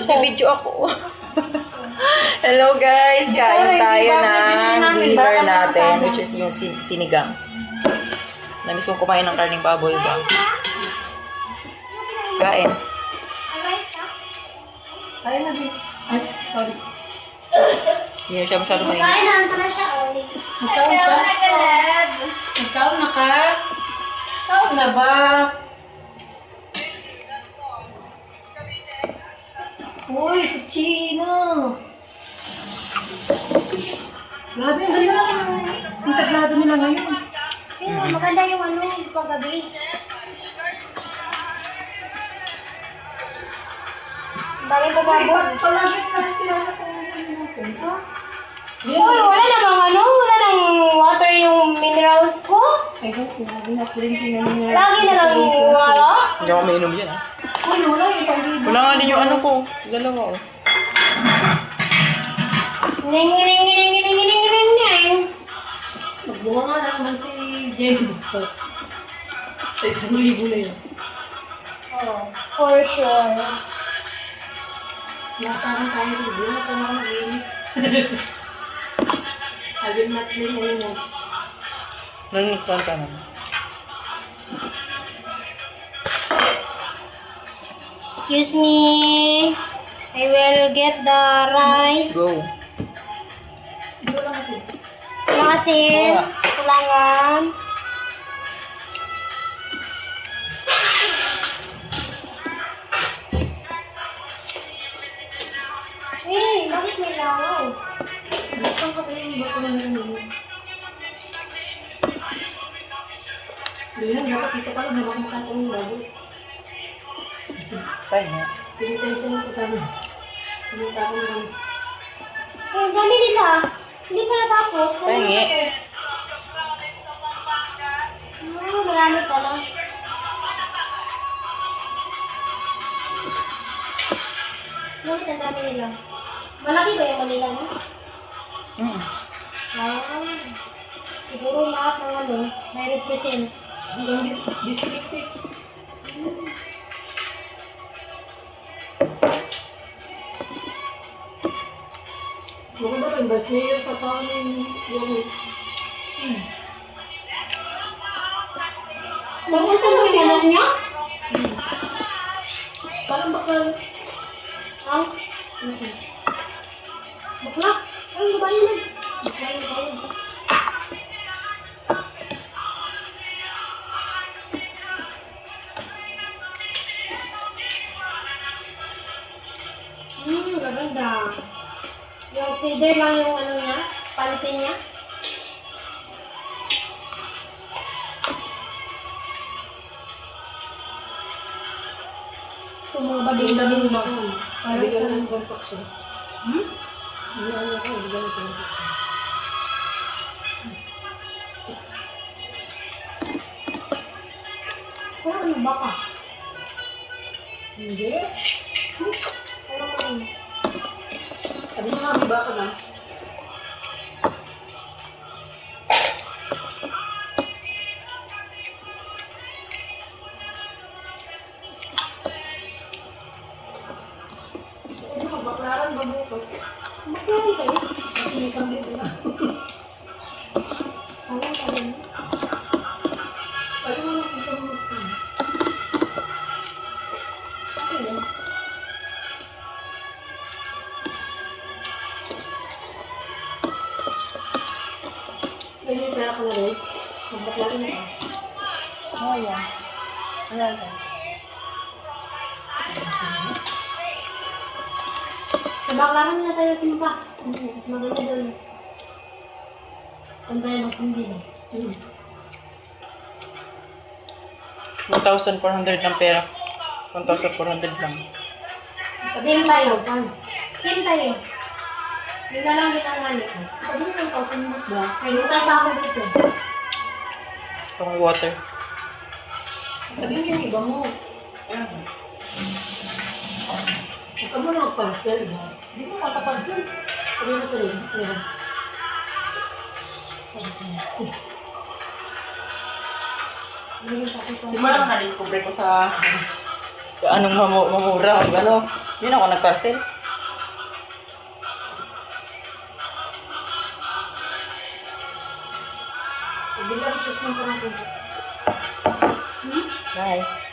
Nagbibideo ako. Hello guys, kain tayo ng dinner natin, which is yung sinigang. Namiss kong kumain ng karning baboy ba? Kain. Kain na din. Ay, sorry. Hindi na siya masyado mainit. Kain na siya, oy. Magkaon siya? Magkaon na ka? Kaon na ba? Uy, si Chino! Grabe, ang ganda naman. Ang tablado mo na ngayon. Ayun, maganda yung paggabi. Bagay pa sabon. Palagi na rin sila na kung natin. Ha? Uy, wala nang water yung minerals ko. Ay, grabe na rin yung Lagi na lang wala. Hindi ako mainom yan ah. Uy, wala yung isang libo. Wala nga din yung ano ko. Dalawa oh. Ning. Magbunga nga na naman si Jenny Bukas. Sa isang libo na yun. Oh, for sure. Lahat tayo rin. Hindi na sana ako mag-inis. I will not clean anymore. Nangikanta naman. Excuse me. I will get the rice. Go. Dito lang kasi. Maasin. Kulangan. Eh, bakit may langaw? Dito kasi yung iba ko na narinig. Doon dapat dito ka lang. Habang makakong yung bago. Kain nga. Pinitensyon mo ko sa amin. Pinita ko naman. Eh, dami nila. Hindi pa natapos. Pahingi. Marami pala. Bakit ang dami nila? Malaki ba yung Manila niya? Ah, siguro lahat ng may represent. Hanggang District 6. Mas maganda rin. Bas mayor sa amin yung... Bakit ang manok niya? Parang bakal. Ah, bakla? Ano ba yun? Bakal yung bayan. Maganda. Yung feeder lang yung niya, panty niya. Tumaba din Hindi lang namin yung ba ako. Bigyan na ng transaction. Hindi namin ako. Bigyan ng transaction. ano ba ka? Hindi. Ano ka rin? Sabi niya nga, may baka na. Ano ka, baklaran ba bukas? Bakla rin kayo? Kasi isang libo na. Alam ka rin. Pwede mo lang isang libo sana. Ano? Pwede yung pera ko na rin. Magbaklaran na ka. Oh yeah. Wala lang. Sa baklaran na tayo tumpa. Maganda doon. Ang tayo magkumbin. 1,400 ng pera. 1,400 lang. Same tayo. Saan? Same tayo. Yun na lang din ang hali. Sabi mo ng 1,000 minute ba? May utang pa ako dito. Ito may water. Sabi mo yung iba mo. Huwag ka muna mag-parcel ba? Hindi mo kata-parcel. Sabi mo sa rin. Meron. Simula ko na-discover ko sa Sa anong mamura, ano? Hindi na ako nag-parcel. Bilang sus ng parang Bye.